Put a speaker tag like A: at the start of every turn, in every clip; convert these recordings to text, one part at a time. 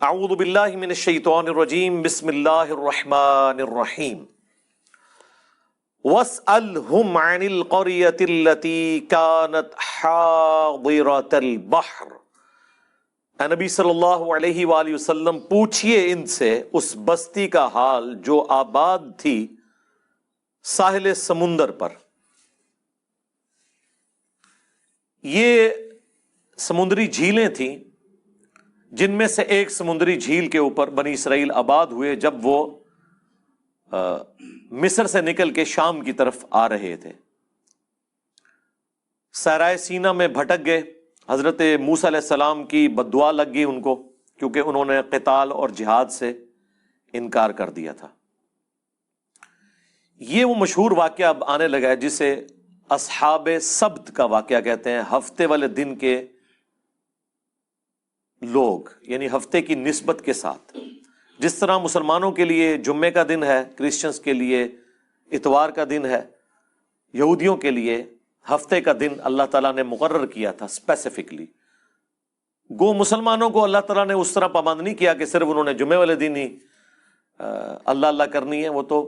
A: اعوذ باللہ من الشیطان الرجیم بسم اللہ الرحمن الرحیم واسألهم عن القرية التي كانت حاضرة البحر۔ اے نبی صلی اللہ علیہ وآلہ وسلم پوچھئے ان سے اس بستی کا حال جو آباد تھی ساحل سمندر پر۔ یہ سمندری جھیلیں تھیں جن میں سے ایک سمندری جھیل کے اوپر بنی اسرائیل آباد ہوئے جب وہ مصر سے نکل کے شام کی طرف آ رہے تھے۔ صحرائے سینا میں بھٹک گئے، حضرت موسیٰ علیہ السلام کی بد دعا لگ گئی ان کو، کیونکہ انہوں نے قتال اور جہاد سے انکار کر دیا تھا۔ یہ وہ مشہور واقعہ اب آنے لگا ہے جسے اصحاب سبت کا واقعہ کہتے ہیں، ہفتے والے دن کے لوگ، یعنی ہفتے کی نسبت کے ساتھ۔ جس طرح مسلمانوں کے لیے جمعے کا دن ہے، کرسچنز کے لیے اتوار کا دن ہے، یہودیوں کے لیے ہفتے کا دن اللہ تعالیٰ نے مقرر کیا تھا اسپیسیفکلی۔ گو مسلمانوں کو اللہ تعالیٰ نے اس طرح پابند نہیں کیا کہ صرف انہوں نے جمعے والے دن ہی اللہ اللہ کرنی ہے، وہ تو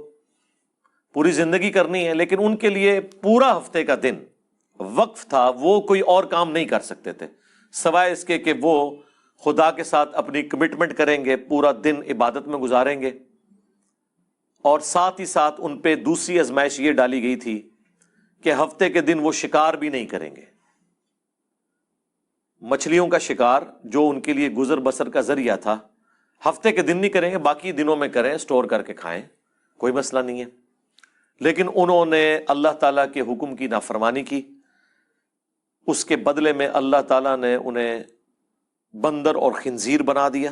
A: پوری زندگی کرنی ہے، لیکن ان کے لیے پورا ہفتے کا دن وقف تھا، وہ کوئی اور کام نہیں کر سکتے تھے سوائے اس کے کہ وہ خدا کے ساتھ اپنی کمٹمنٹ کریں گے، پورا دن عبادت میں گزاریں گے۔ اور ساتھ ہی ساتھ ان پہ دوسری آزمائش یہ ڈالی گئی تھی کہ ہفتے کے دن وہ شکار بھی نہیں کریں گے۔ مچھلیوں کا شکار جو ان کے لیے گزر بسر کا ذریعہ تھا، ہفتے کے دن نہیں کریں گے، باقی دنوں میں کریں، سٹور کر کے کھائیں، کوئی مسئلہ نہیں ہے۔ لیکن انہوں نے اللہ تعالیٰ کے حکم کی نافرمانی کی، اس کے بدلے میں اللہ تعالیٰ نے انہیں بندر اور خنزیر بنا دیا،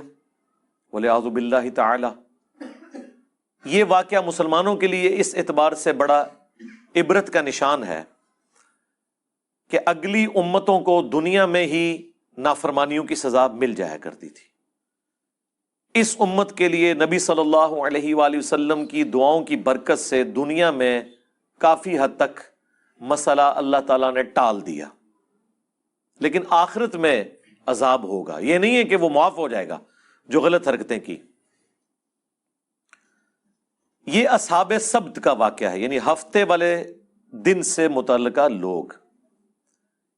A: والعیاذ باللہ تعالی۔ یہ واقعہ مسلمانوں کے لیے اس اعتبار سے بڑا عبرت کا نشان ہے کہ اگلی امتوں کو دنیا میں ہی نافرمانیوں کی سزا مل جایا کرتی تھی۔ اس امت کے لیے نبی صلی اللہ علیہ وآلہ وسلم کی دعاؤں کی برکت سے دنیا میں کافی حد تک مسئلہ اللہ تعالیٰ نے ٹال دیا، لیکن آخرت میں عذاب ہوگا۔ یہ نہیں ہے کہ وہ معاف ہو جائے گا جو غلط حرکتیں کی۔ یہ اصحاب سبت کا واقعہ ہے، یعنی ہفتے والے دن سے متعلقہ لوگ۔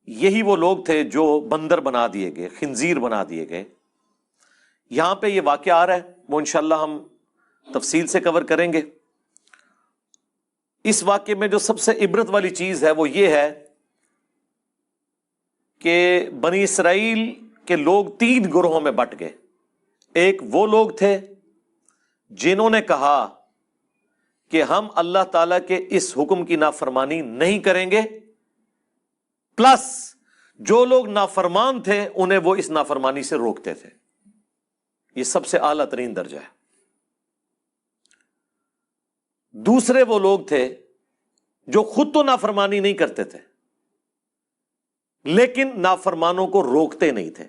A: یہی وہ لوگ تھے جو بندر بنا دیے گئے، خنزیر بنا دیے گئے۔ یہاں پہ یہ واقعہ آ رہا ہے، وہ انشاءاللہ ہم تفصیل سے کور کریں گے۔ اس واقعے میں جو سب سے عبرت والی چیز ہے وہ یہ ہے کہ بنی اسرائیل کے لوگ 3 گروہوں میں بٹ گئے۔ ایک وہ لوگ تھے جنہوں نے کہا کہ ہم اللہ تعالیٰ کے اس حکم کی نافرمانی نہیں کریں گے، پلس جو لوگ نافرمان تھے انہیں وہ اس نافرمانی سے روکتے تھے۔ یہ سب سے اعلیٰ ترین درجہ ہے۔ دوسرے وہ لوگ تھے جو خود تو نافرمانی نہیں کرتے تھے لیکن نافرمانوں کو روکتے نہیں تھے۔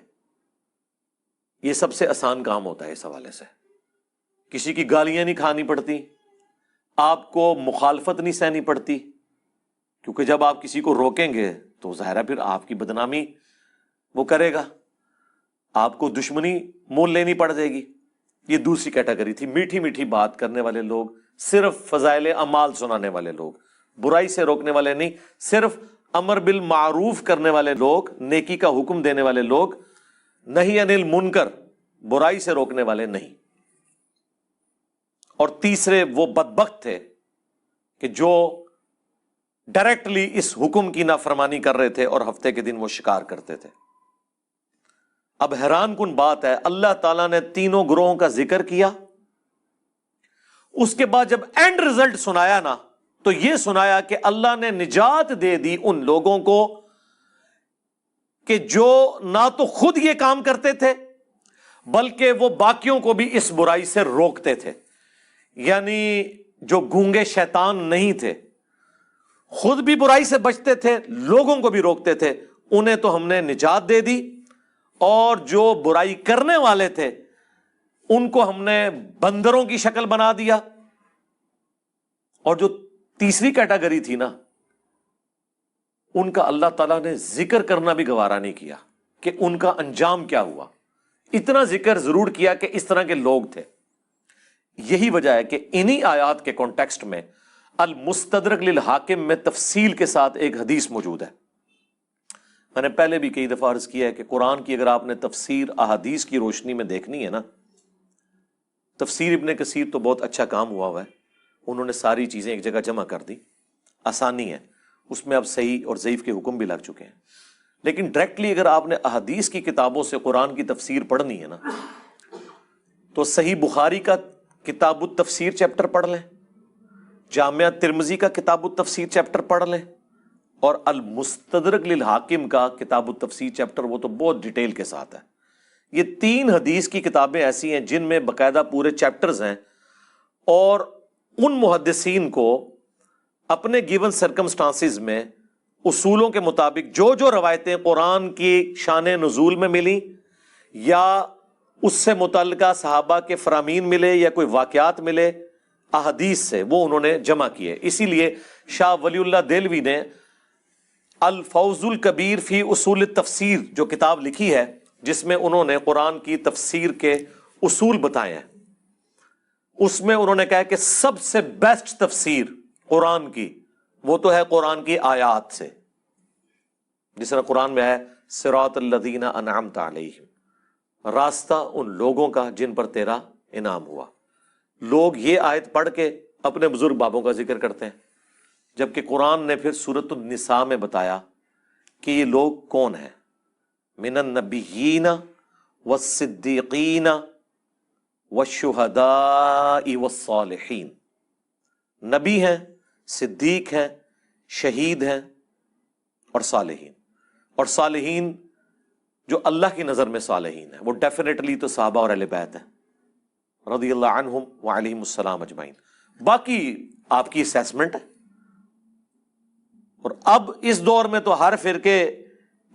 A: یہ سب سے آسان کام ہوتا ہے اس حوالے سے۔ کسی کی گالیاں نہیں کھانی پڑتی، آپ کو مخالفت نہیں سہنی پڑتی، کیونکہ جب آپ کسی کو روکیں گے تو ظاہر ہے پھر آپ کی بدنامی وہ کرے گا، آپ کو دشمنی مول لینی پڑ جائے گی۔ یہ دوسری کیٹیگری تھی، میٹھی میٹھی بات کرنے والے لوگ، صرف فضائل اعمال سنانے والے لوگ، برائی سے روکنے والے نہیں، صرف امر بالمعروف کرنے والے لوگ، نیکی کا حکم دینے والے لوگ، نہی عن المنکر، برائی سے روکنے والے نہیں۔ اور تیسرے وہ بدبخت تھے کہ جو ڈائریکٹلی اس حکم کی نافرمانی کر رہے تھے اور ہفتے کے دن وہ شکار کرتے تھے۔ اب حیران کن بات ہے، اللہ تعالیٰ نے تینوں گروہوں کا ذکر کیا، اس کے بعد جب اینڈ رزلٹ سنایا نا تو یہ سنایا کہ اللہ نے نجات دے دی ان لوگوں کو کہ جو نہ تو خود یہ کام کرتے تھے بلکہ وہ باقیوں کو بھی اس برائی سے روکتے تھے۔ یعنی جو گونگے شیطان نہیں تھے، خود بھی برائی سے بچتے تھے، لوگوں کو بھی روکتے تھے، انہیں تو ہم نے نجات دے دی، اور جو برائی کرنے والے تھے ان کو ہم نے بندروں کی شکل بنا دیا۔ اور جو تیسری کیٹیگری تھی نا، ان کا اللہ تعالیٰ نے ذکر کرنا بھی گوارا نہیں کیا کہ ان کا انجام کیا ہوا۔ اتنا ذکر ضرور کیا کہ اس طرح کے لوگ تھے. یہی وجہ ہے کہ انہی آیات کے کانٹیکسٹ میں المستدرک للحاکم میں تفصیل کے ساتھ ایک حدیث موجود ہے. میں نے پہلے بھی کئی دفعہ عرض کیا ہے کہ قرآن کی اگر آپ نے تفسیر احادیث کی روشنی میں دیکھنی ہے نا، تفسیر ابن کثیر تو بہت اچھا کام ہوا ہے، انہوں نے ساری چیزیں ایک جگہ جمع کر دی، آسانی ہے اس میں. اب صحیح اور ضعیف کے حکم بھی لگ چکے ہیں. لیکن ڈائریکٹلی اگر آپ نے احادیث کی کتابوں سے قرآن کی تفسیر پڑھنی ہے نا، تو صحیح بخاری کا کتاب التفسیر چیپٹر پڑھ لیں، جامعہ ترمذی کا کتاب التفسیر چیپٹر پڑھ لیں، اور المستدرک للحاکم کا کتاب التفسیر چیپٹر، وہ تو بہت ڈیٹیل کے ساتھ ہے. یہ 3 حدیث کی کتابیں ایسی ہیں جن میں باقاعدہ پورے چیپٹرز ہیں، اور ان محدثین کو اپنے گیون سرکمسٹانسز میں اصولوں کے مطابق جو جو روایتیں قرآن کی شان نزول میں ملی یا اس سے متعلقہ صحابہ کے فرامین ملے یا کوئی واقعات ملے احادیث سے، وہ انہوں نے جمع کیے. اسی لیے شاہ ولی اللہ دہلوی نے الفوز الکبیر فی اصول التفسیر جو کتاب لکھی ہے، جس میں انہوں نے قرآن کی تفسیر کے اصول بتائے ہیں، اس میں انہوں نے کہا کہ سب سے بیسٹ تفسیر قرآن کی وہ تو ہے قرآن کی آیات سے. جس طرح قرآن میں ہے صراط الذین انعمت علیہم، راستہ ان لوگوں کا جن پر تیرا انعام ہوا. لوگ یہ آیت پڑھ کے اپنے بزرگ بابوں کا ذکر کرتے ہیں، جبکہ قرآن نے پھر سورۃ النساء میں بتایا کہ یہ لوگ کون ہیں. من النبیین والصدیقین والشہداء والصالحین، نبی ہیں، صدیق ہیں، شہید ہیں اور صالحین. اور صالحین جو اللہ کی نظر میں صالحین ہیں وہ ڈیفینیٹلی تو صحابہ اور اہل بیت ہیں رضی اللہ عنہم وعلیہم السلام اجمعین. باقی آپ کی اسیسمنٹ ہے. اور اب اس دور میں تو ہر فرقے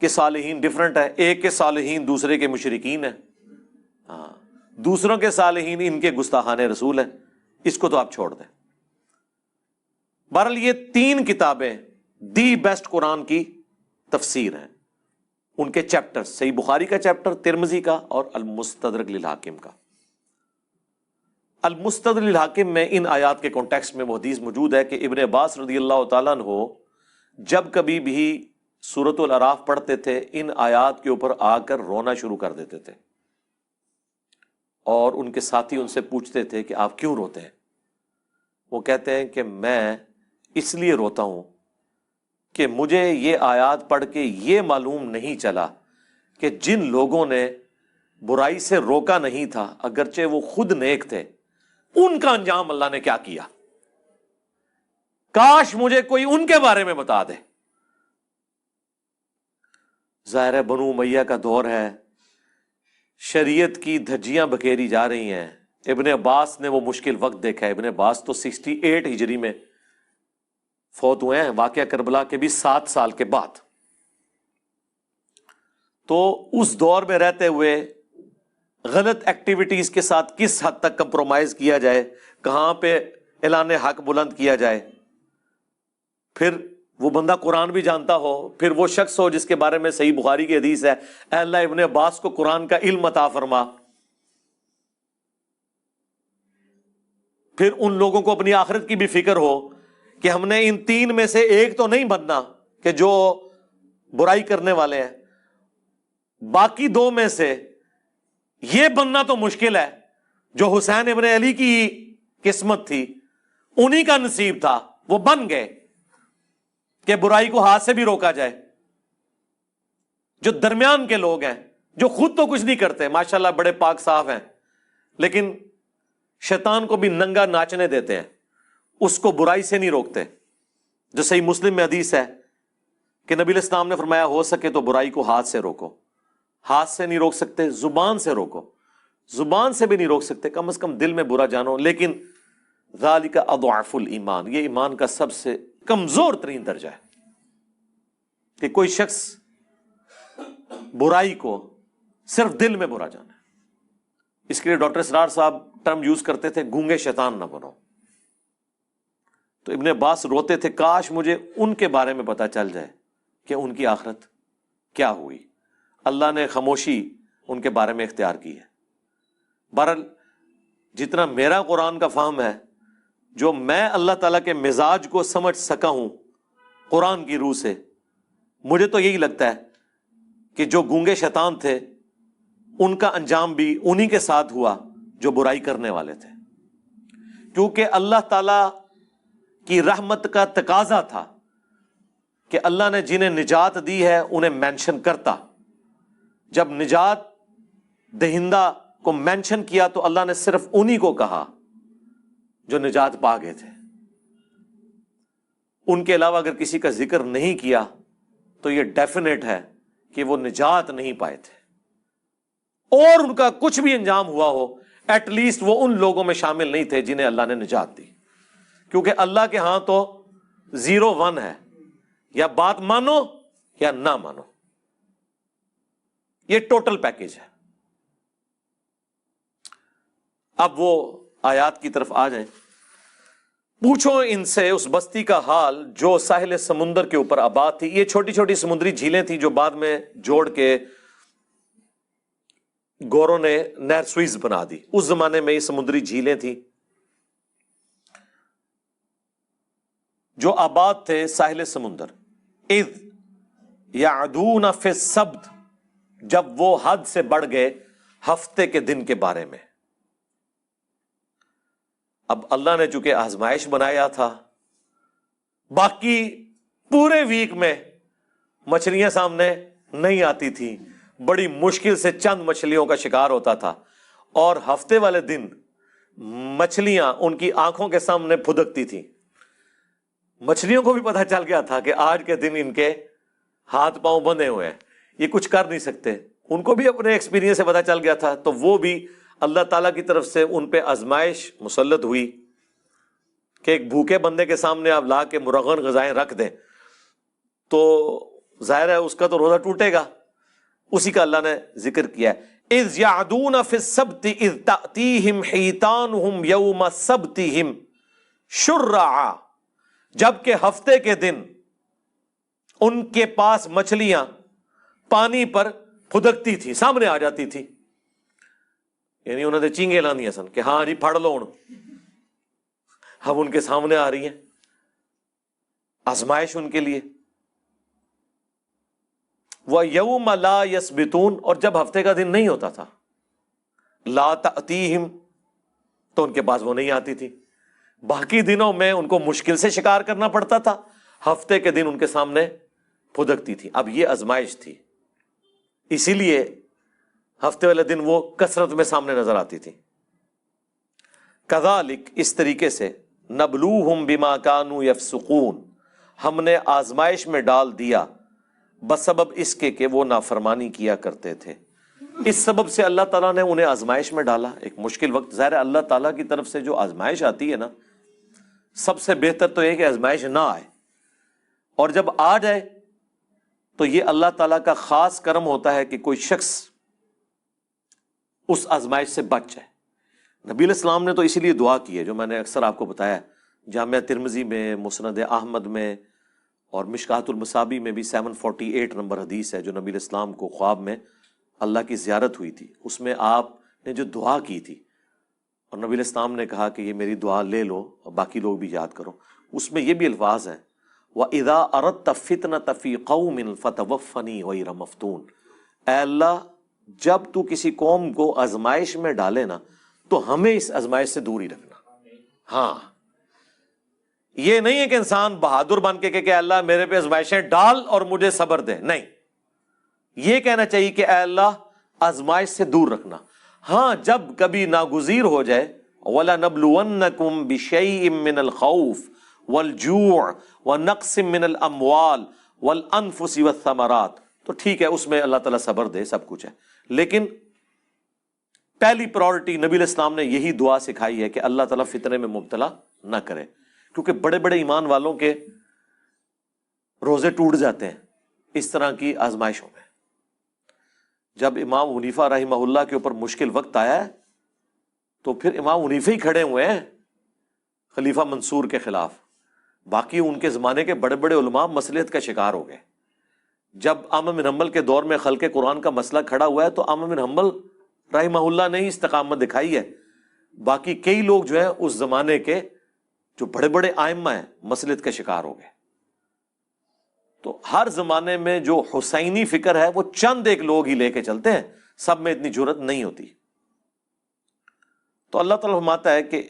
A: کے صالحین ڈیفرنٹ ہے. ایک کے صالحین دوسرے کے مشرکین ہیں، ہاں، دوسروں کے صالحین ان کے گستاخان رسول ہیں. اس کو تو آپ چھوڑ دیں. بہرحال یہ 3 کتابیں دی بیسٹ قرآن کی تفسیر ہیں. ان کے چیپٹر، صحیح بخاری کا چیپٹر، ترمذی کا، اور المستدرک للحاکم کا. المستدرک للحاکم میں ان آیات کے کانٹیکسٹ میں وہ حدیث موجود ہے کہ ابن عباس رضی اللہ تعالیٰ عنہ جب کبھی بھی سورۃ الاعراف پڑھتے تھے ان آیات کے اوپر آ کر رونا شروع کر دیتے تھے، اور ان کے ساتھی ان سے پوچھتے تھے کہ آپ کیوں روتے ہیں؟ وہ کہتے ہیں کہ میں اس لیے روتا ہوں کہ مجھے یہ آیات پڑھ کے یہ معلوم نہیں چلا کہ جن لوگوں نے برائی سے روکا نہیں تھا اگرچہ وہ خود نیک تھے، ان کا انجام اللہ نے کیا کیا. کاش مجھے کوئی ان کے بارے میں بتا دے. ظاہر ہے بنو امیہ کا دور ہے، شریعت کی دھجیاں بکھیری جا رہی ہیں. ابن عباس نے وہ مشکل وقت دیکھا ہے. ابن عباس تو 68 ہجری میں فوت ہوئے ہیں، واقعہ کربلا کے بھی 7 سال کے بعد. تو اس دور میں رہتے ہوئے غلط ایکٹیویٹیز کے ساتھ کس حد تک کمپرومائز کیا جائے، کہاں پہ اعلان حق بلند کیا جائے. پھر وہ بندہ قرآن بھی جانتا ہو، پھر وہ شخص ہو جس کے بارے میں صحیح بخاری کی حدیث ہے اے اللہ ابن عباس کو قرآن کا علم عطا فرما. پھر ان لوگوں کو اپنی آخرت کی بھی فکر ہو کہ ہم نے ان 3 میں سے ایک تو نہیں بننا کہ جو برائی کرنے والے ہیں، باقی 2 میں سے یہ بننا تو مشکل ہے. جو حسین ابن علی کی قسمت تھی، انہی کا نصیب تھا، وہ بن گئے کہ برائی کو ہاتھ سے بھی روکا جائے. جو درمیان کے لوگ ہیں، جو خود تو کچھ نہیں کرتے، ماشاءاللہ بڑے پاک صاف ہیں، لیکن شیطان کو بھی ننگا ناچنے دیتے ہیں، اس کو برائی سے نہیں روکتے. جو صحیح مسلم میں حدیث ہے کہ نبی علیہ السلام نے فرمایا ہو سکے تو برائی کو ہاتھ سے روکو. ہاتھ سے نہیں روک سکتے، زبان سے روکو. زبان سے بھی نہیں روک سکتے، کم از کم دل میں برا جانو. لیکن ذالک اضعف الایمان، یہ ایمان کا سب سے کمزور ترین درجہ ہے کہ کوئی شخص برائی کو صرف دل میں برا جانا ہے. اس کے لیے ڈاکٹر اسرار صاحب ٹرم یوز کرتے تھے گونگے شیطان نہ بنو. تو ابن عباس روتے تھے کاش مجھے ان کے بارے میں پتا چل جائے کہ ان کی آخرت کیا ہوئی. اللہ نے خاموشی ان کے بارے میں اختیار کی ہے۔ بہرحال جتنا میرا قرآن کا فہم ہے، جو میں اللہ تعالیٰ کے مزاج کو سمجھ سکا ہوں قرآن کی روح سے، مجھے تو یہی لگتا ہے کہ جو گونگے شیطان تھے ان کا انجام بھی انہی کے ساتھ ہوا جو برائی کرنے والے تھے، کیونکہ اللہ تعالیٰ کی رحمت کا تقاضا تھا کہ اللہ نے جنہیں نجات دی ہے انہیں مینشن کرتا۔ جب نجات دہندہ کو مینشن کیا تو اللہ نے صرف انہی کو کہا جو نجات پا گئے تھے، ان کے علاوہ اگر کسی کا ذکر نہیں کیا تو یہ ڈیفینیٹ ہے کہ وہ نجات نہیں پائے تھے، اور ان کا کچھ بھی انجام ہوا ہو ایٹ لیسٹ وہ ان لوگوں میں شامل نہیں تھے جنہیں اللہ نے نجات دی، کیونکہ اللہ کے ہاں تو 0-1 ہے، یا بات مانو یا نہ مانو، یہ ٹوٹل پیکج ہے۔ اب وہ آیات کی طرف آ جائیں۔ پوچھو ان سے اس بستی کا حال جو ساحل سمندر کے اوپر آباد تھی۔ یہ چھوٹی چھوٹی سمندری جھیلیں تھیں جو بعد میں جوڑ کے گوروں نے نہر سوئز بنا دی۔ اس زمانے میں یہ سمندری جھیلیں تھیں جو آباد تھے ساحل سمندر۔ اذ یعدون فی السبت، جب وہ حد سے بڑھ گئے ہفتے کے دن کے بارے میں۔ اب اللہ نے چونکہ آزمائش بنایا تھا، باقی پورے ویک میں مچھلیاں سامنے نہیں آتی تھی، بڑی مشکل سے چند مچھلیوں کا شکار ہوتا تھا، اور ہفتے والے دن مچھلیاں ان کی آنکھوں کے سامنے پھدکتی تھیں۔ مچھلیوں کو بھی پتہ چل گیا تھا کہ آج کے دن ان کے ہاتھ پاؤں بندھے ہوئے ہیں، یہ کچھ کر نہیں سکتے۔ ان کو بھی اپنے ایکسپیرینس سے پتہ چل گیا تھا، تو وہ بھی اللہ تعالیٰ کی طرف سے ان پہ آزمائش مسلط ہوئی کہ ایک بھوکے بندے کے سامنے آپ لا کے مرغن غذائیں رکھ دیں تو ظاہر ہے اس کا تو روزہ ٹوٹے گا۔ اسی کا اللہ نے ذکر کیا ہے، اذ یعدون فی السبت اذ تأتیہم حیتانہم یوم سبتہم شرعا، جبکہ ہفتے کے دن ان کے پاس مچھلیاں پانی پر پھدکتی تھی، سامنے آ جاتی تھی، یعنی انہوں نے چینگے لاندیاں سن کہ ہاں جی پھڑ لو، اب ان کے سامنے آ رہی ہیں، آزمائش ان کے لیے۔ وَيَوْمَ لَا يَسْبِتُونَ، اور جب ہفتے کا دن نہیں ہوتا تھا، لا تأتیہم، تو ان کے پاس وہ نہیں آتی تھی۔ باقی دنوں میں ان کو مشکل سے شکار کرنا پڑتا تھا، ہفتے کے دن ان کے سامنے پھدکتی تھی۔ اب یہ آزمائش تھی، اسی لیے ہفتے والے دن وہ کثرت میں سامنے نظر آتی تھی۔ کذالک، اس طریقے سے، نبلوہم بما کانوا یفسقون، ہم نے آزمائش میں ڈال دیا بسبب اس کے کہ وہ نافرمانی کیا کرتے تھے۔ اس سبب سے اللہ تعالیٰ نے انہیں آزمائش میں ڈالا، ایک مشکل وقت۔ ظاہر اللہ تعالیٰ کی طرف سے جو آزمائش آتی ہے نا، سب سے بہتر تو یہ کہ آزمائش نہ آئے، اور جب آ جائے تو یہ اللہ تعالیٰ کا خاص کرم ہوتا ہے کہ کوئی شخص اس آزمائش سے بچ جائے۔ نبی علیہ السلام نے تو اسی لیے دعا کی ہے، جو میں نے اکثر آپ کو بتایا، جامعہ ترمذی میں، مسند احمد میں، اور مشکات المصابی میں بھی 748 نمبر حدیث ہے، جو نبی علیہ السلام کو خواب میں اللہ کی زیارت ہوئی تھی، اس میں آپ نے جو دعا کی تھی، اور نبی علیہ السلام نے کہا کہ یہ میری دعا لے لو اور باقی لوگ بھی یاد کرو، اس میں یہ بھی الفاظ ہیں، وَإِذَا أَرَدْتَ فِتْنَةَ فِي قَوْمٍ فَتَوَفَّنِي غَيْرَ مَفْتُونٍ، اے اللہ جب تو کسی قوم کو آزمائش میں ڈالے نا تو ہمیں اس آزمائش سے دور ہی رکھنا۔ ہاں، یہ نہیں ہے کہ انسان بہادر بن کے کہ اللہ میرے پہ آزمائشیں ڈال اور مجھے صبر دے، نہیں، یہ کہنا چاہیے کہ اے اللہ آزمائش سے دور رکھنا۔ ہاں، جب کبھی ناگزیر ہو جائے، وَلَنَبْلُوَنَّكُمْ بِشَيْءٍ مِّنَ الْخَوْفِ وَالْجُوعِ وَنَقْصٍ مِّنَ الْأَمْوَالِ وَالْأَنفُسِ وَالثَّمَرَاتِ، تو ٹھیک ہے، اس میں اللہ تعالیٰ صبر دے، سب کچھ ہے، لیکن پہلی پرائورٹی نبی علیہ السلام نے یہی دعا سکھائی ہے کہ اللہ تعالیٰ فتنے میں مبتلا نہ کرے، کیونکہ بڑے بڑے ایمان والوں کے روزے ٹوٹ جاتے ہیں اس طرح کی آزمائشوں میں۔ جب امام حنیفہ رحمہ اللہ کے اوپر مشکل وقت آیا ہے تو پھر امام حنیفہ ہی کھڑے ہوئے ہیں خلیفہ منصور کے خلاف، باقی ان کے زمانے کے بڑے بڑے علماء مصلحت کا شکار ہو گئے، جب احمد بن حنبل کے دور میں خلق قرآن کا مسئلہ کھڑا ہوا ہے تو احمد بن حنبل رحمہ اللہ نے ہی استقامت دکھائی ہے، باقی کئی لوگ جو ہیں اس زمانے کے جو بڑے بڑے ائمہ ہیں مسلط کے شکار ہو گئے۔ تو ہر زمانے میں جو حسینی فکر ہے وہ چند ایک لوگ ہی لے کے چلتے ہیں، سب میں اتنی جرأت نہیں ہوتی۔ تو اللہ تعالیٰ فرماتا ہے کہ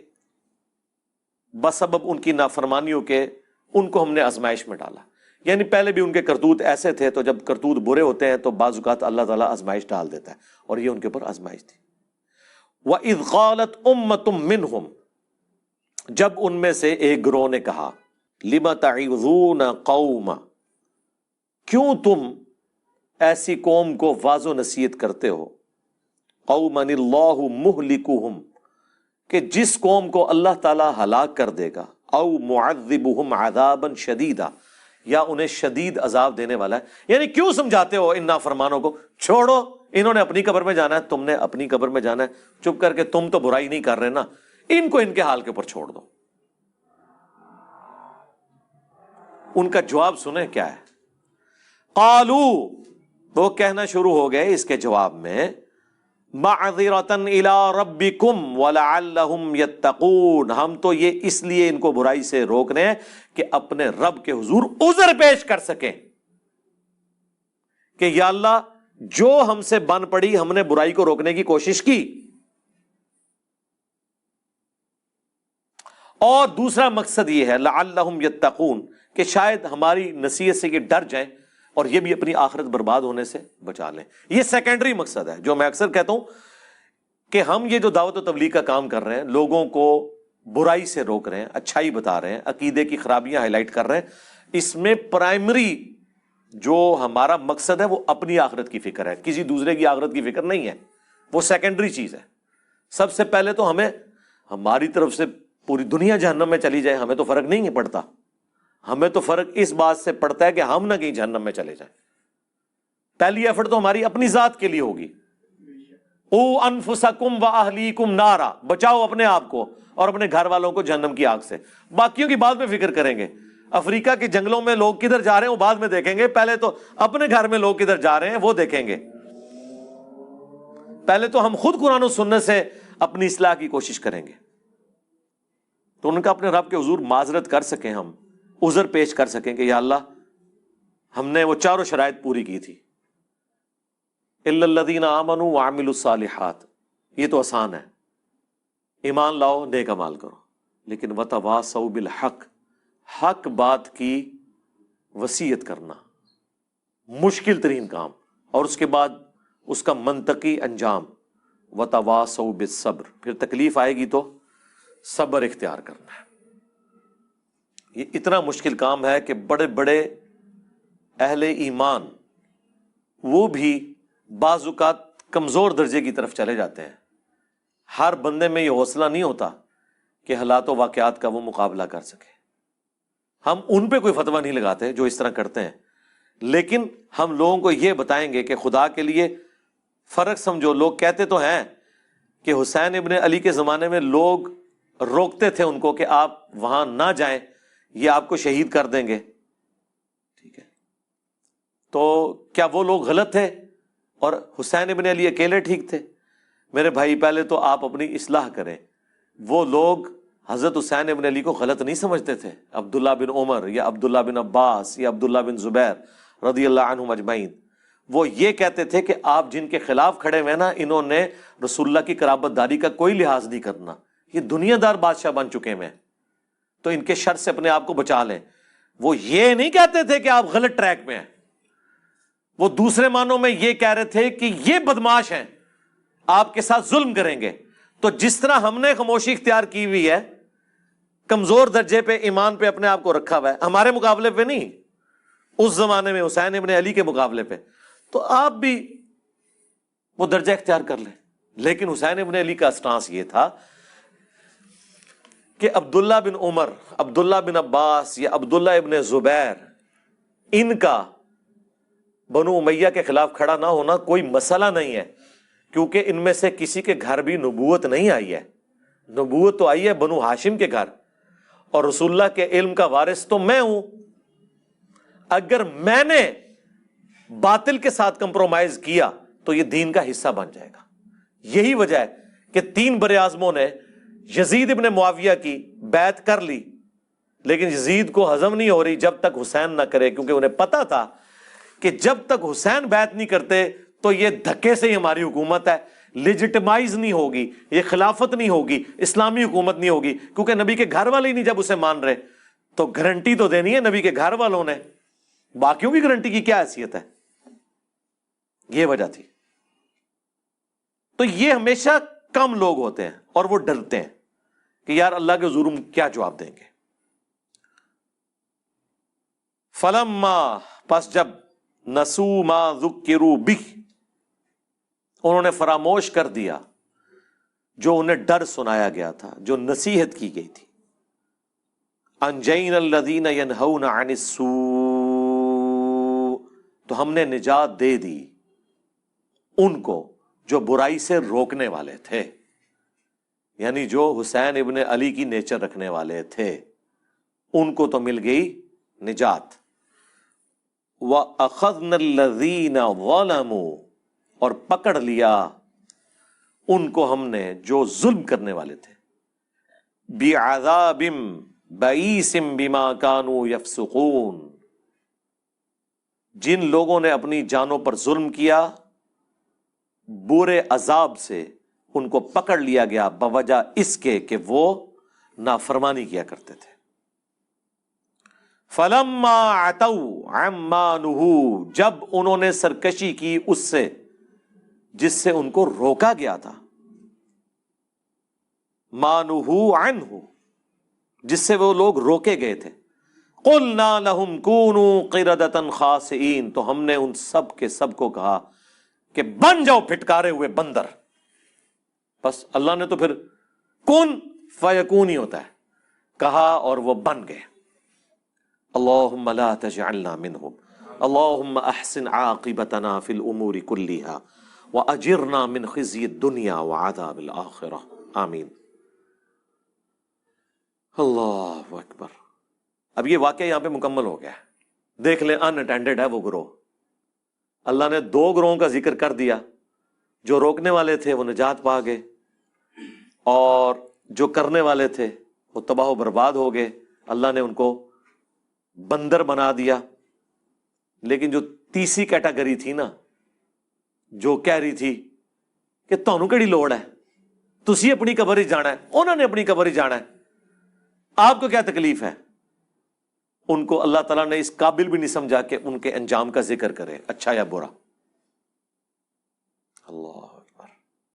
A: بسبب ان کی نافرمانیوں کے ان کو ہم نے آزمائش میں ڈالا، یعنی پہلے بھی ان کے کرتوت ایسے تھے، تو جب کرتوت برے ہوتے ہیں تو بعض اوقات اللہ تعالیٰ آزمائش ڈال دیتا ہے، اور یہ ان کے اوپر آزمائش تھی۔ وَإِذْ قَالَتْ أُمَّةٌ مِّنْهُمْ، جب ان میں سے ایک گروہ نے کہا، لِمَ تَعِظُونَ قَوْمًا، کیوں تم ایسی قوم کو واعظ و نصیحت کرتے ہو، قَوْمًا اللَّهُ مُهْلِكُهُمْ، کہ جس قوم کو اللہ تعالیٰ ہلاک کر دے گا، او معذبہم عذابا شدیدا، یا انہیں شدید عذاب دینے والا ہے۔ یعنی کیوں سمجھاتے ہو ان نافرمانوں کو، چھوڑو، انہوں نے اپنی قبر میں جانا ہے، تم نے اپنی قبر میں جانا ہے، چپ کر کے تم تو برائی نہیں کر رہے نا، ان کو ان کے حال کے اوپر چھوڑ دو۔ ان کا جواب سنیں کیا ہے، قالو، وہ کہنا شروع ہو گئے اس کے جواب میں، معذرۃ الی ربکم ولعلہم یتقون، ہم تو یہ اس لیے ان کو برائی سے روکنے ہیں کہ اپنے رب کے حضور عذر پیش کر سکیں کہ یا اللہ جو ہم سے بن پڑی ہم نے برائی کو روکنے کی کوشش کی، اور دوسرا مقصد یہ ہے لعلہم یتقون کہ شاید ہماری نصیحت سے یہ ڈر جائیں اور یہ بھی اپنی آخرت برباد ہونے سے بچا لیں۔ یہ سیکنڈری مقصد ہے جو میں اکثر کہتا ہوں کہ ہم یہ جو دعوت و تبلیغ کا کام کر رہے ہیں، لوگوں کو برائی سے روک رہے ہیں، اچھائی بتا رہے ہیں، عقیدے کی خرابیاں ہائی لائٹ کر رہے ہیں، اس میں پرائمری جو ہمارا مقصد ہے وہ اپنی آخرت کی فکر ہے، کسی دوسرے کی آخرت کی فکر نہیں ہے، وہ سیکنڈری چیز ہے۔ سب سے پہلے تو ہمیں ہماری طرف سے پوری دنیا جہنم میں چلی جائے ہمیں تو فرق نہیں پڑتا، ہمیں تو فرق اس بات سے پڑتا ہے کہ ہم نہ کہیں جہنم میں چلے جائیں۔ پہلی ایفرٹ تو ہماری اپنی ذات کے لیے ہوگی، او انفسکم واہلیکم نارا، بچاؤ اپنے آپ کو اور اپنے گھر والوں کو جہنم کی آگ سے، باقیوں کی بعد میں فکر کریں گے۔ افریقہ کے جنگلوں میں لوگ کدھر جا رہے ہیں وہ بعد میں دیکھیں گے، پہلے تو اپنے گھر میں لوگ کدھر جا رہے ہیں وہ دیکھیں گے۔ پہلے تو ہم خود قرآن و سنت سے اپنی اصلاح کی کوشش کریں گے، تو ان کا اپنے رب کے حضور معذرت کر سکیں، ہم عذر پیش کر سکیں کہ یا اللہ ہم نے وہ چاروں شرائط پوری کی تھی، الا الذین آمنوا وعملوا الصالحات، یہ تو آسان ہے، ایمان لاؤ نیک اعمال کرو، لیکن وتواصوا بالحق، حق بات کی وصیت کرنا مشکل ترین کام، اور اس کے بعد اس کا منطقی انجام، وتواصوا بالصبر، پھر تکلیف آئے گی تو صبر اختیار کرنا ہے۔ یہ اتنا مشکل کام ہے کہ بڑے بڑے اہل ایمان وہ بھی بعض اوقات کمزور درجے کی طرف چلے جاتے ہیں۔ ہر بندے میں یہ حوصلہ نہیں ہوتا کہ حالات و واقعات کا وہ مقابلہ کر سکے۔ ہم ان پہ کوئی فتویٰ نہیں لگاتے جو اس طرح کرتے ہیں، لیکن ہم لوگوں کو یہ بتائیں گے کہ خدا کے لیے فرق سمجھو۔ لوگ کہتے تو ہیں کہ حسین ابن علی کے زمانے میں لوگ روکتے تھے ان کو کہ آپ وہاں نہ جائیں، یہ آپ کو شہید کر دیں گے، ٹھیک ہے، تو کیا وہ لوگ غلط تھے اور حسین ابن علی اکیلے ٹھیک تھے؟ میرے بھائی پہلے تو آپ اپنی اصلاح کریں۔ وہ لوگ حضرت حسین ابن علی کو غلط نہیں سمجھتے تھے، عبداللہ بن عمر یا عبداللہ بن عباس یا عبداللہ بن زبیر رضی اللہ عنہم اجمعین، وہ یہ کہتے تھے کہ آپ جن کے خلاف کھڑے ہوئے نا، انہوں نے رسول اللہ کی قرابت داری کا کوئی لحاظ نہیں کرنا، یہ دنیا دار بادشاہ بن چکے ہیں، تو ان کے شر سے اپنے آپ کو بچا لیں۔ وہ یہ نہیں کہتے تھے کہ آپ غلط ٹریک پہ ہیں، وہ دوسرے معنوں میں یہ کہہ رہے تھے کہ یہ بدماش ہیں، آپ کے ساتھ ظلم کریں گے۔ تو جس طرح ہم نے خاموشی اختیار کی ہوئی ہے، کمزور درجے پہ ایمان پہ اپنے آپ کو رکھا ہوا ہے، ہمارے مقابلے پہ نہیں، اس زمانے میں حسین ابن علی کے مقابلے پہ، تو آپ بھی وہ درجہ اختیار کر لیں۔ لیکن حسین ابن علی کا اسٹانس یہ تھا کہ عبداللہ بن عمر، عبداللہ بن عباس یا عبداللہ ابن زبیر، ان کا بنو امیہ کے خلاف کھڑا نہ ہونا کوئی مسئلہ نہیں ہے، کیونکہ ان میں سے کسی کے گھر بھی نبوت نہیں آئی ہے، نبوت تو آئی ہے بنو ہاشم کے گھر، اور رسول اللہ کے علم کا وارث تو میں ہوں۔ اگر میں نے باطل کے ساتھ کمپرومائز کیا تو یہ دین کا حصہ بن جائے گا. یہی وجہ ہے کہ 3 بر اعظموں نے یزید ابن معاویہ کی بیعت کر لی، لیکن یزید کو ہضم نہیں ہو رہی جب تک حسین نہ کرے، کیونکہ انہیں پتا تھا کہ جب تک حسین بیعت نہیں کرتے تو یہ دھکے سے ہی ہماری حکومت ہے، لیجٹمائز نہیں ہوگی، یہ خلافت نہیں ہوگی، اسلامی حکومت نہیں ہوگی، کیونکہ نبی کے گھر والے ہی نہیں جب اسے مان رہے تو گارنٹی تو دینی ہے نبی کے گھر والوں نے، باقیوں کی گارنٹی کی کیا حیثیت ہے؟ یہ وجہ تھی. تو یہ ہمیشہ کم لوگ ہوتے ہیں اور وہ ڈرتے ہیں کہ یار اللہ کے حضور کیا جواب دیں گے. فلما، پس جب نسو ما ذکروا بہ، انہوں نے فراموش کر دیا جو انہیں ڈر سنایا گیا تھا، جو نصیحت کی گئی تھی. انجینا الذین ینہون عن السوء، تو ہم نے نجات دے دی ان کو جو برائی سے روکنے والے تھے، یعنی جو حسین ابن علی کی نیچر رکھنے والے تھے ان کو تو مل گئی نجات. وَأَخَذْنَا الَّذِينَ ظَلَمُوا، اور پکڑ لیا ان کو ہم نے جو ظلم کرنے والے تھے، بِعَذَابٍ بَئِيسٍ بِمَا كَانُوا يَفْسُقُونَ، جن لوگوں نے اپنی جانوں پر ظلم کیا برے عذاب سے ان کو پکڑ لیا گیا بوجہ اس کے کہ وہ نافرمانی کیا کرتے تھے. فَلَمَّا عَتَوْا عَمَّا نُهُوا، جب انہوں نے سرکشی کی اس سے جس سے ان کو روکا گیا تھا، مَا نُهُوا عَنْهُ، جس سے وہ لوگ روکے گئے تھے، قُلْنَا لَهُمْ كُونُوا قِرَدَةً خَاسِئِينَ، تو ہم نے ان سب کے سب کو کہا کہ بن جاؤ پھٹکارے ہوئے بندر. بس اللہ نے تو پھر کن فیکون ہی ہوتا ہے، کہا اور وہ بن گئے. اللہم لا تجعلنا منہم، اللہم احسن عاقبتنا فی الامور کلیہا واجرنا من خزی الدنیا وعذاب الاخرہ، آمین. اللہ اکبر. اب یہ واقعہ یہاں پہ مکمل ہو گیا ہے. دیکھ لیں ان اٹینڈڈ ہے وہ گروہ. اللہ نے 2 گروہوں کا ذکر کر دیا، جو روکنے والے تھے وہ نجات پا گئے، اور جو کرنے والے تھے وہ تباہ و برباد ہو گئے، اللہ نے ان کو بندر بنا دیا. لیکن جو تیسری کیٹاگری تھی نا، جو کہہ رہی تھی کہ تانوں کیڑی لوڑ ہے، تسی اپنی قبر ہی جانا ہے، انہوں نے اپنی قبر ہی جانا ہے، آپ کو کیا تکلیف ہے، ان کو اللہ تعالیٰ نے اس قابل بھی نہیں سمجھا کہ ان کے انجام کا ذکر کرے، اچھا یا برا. اللہ اکبر.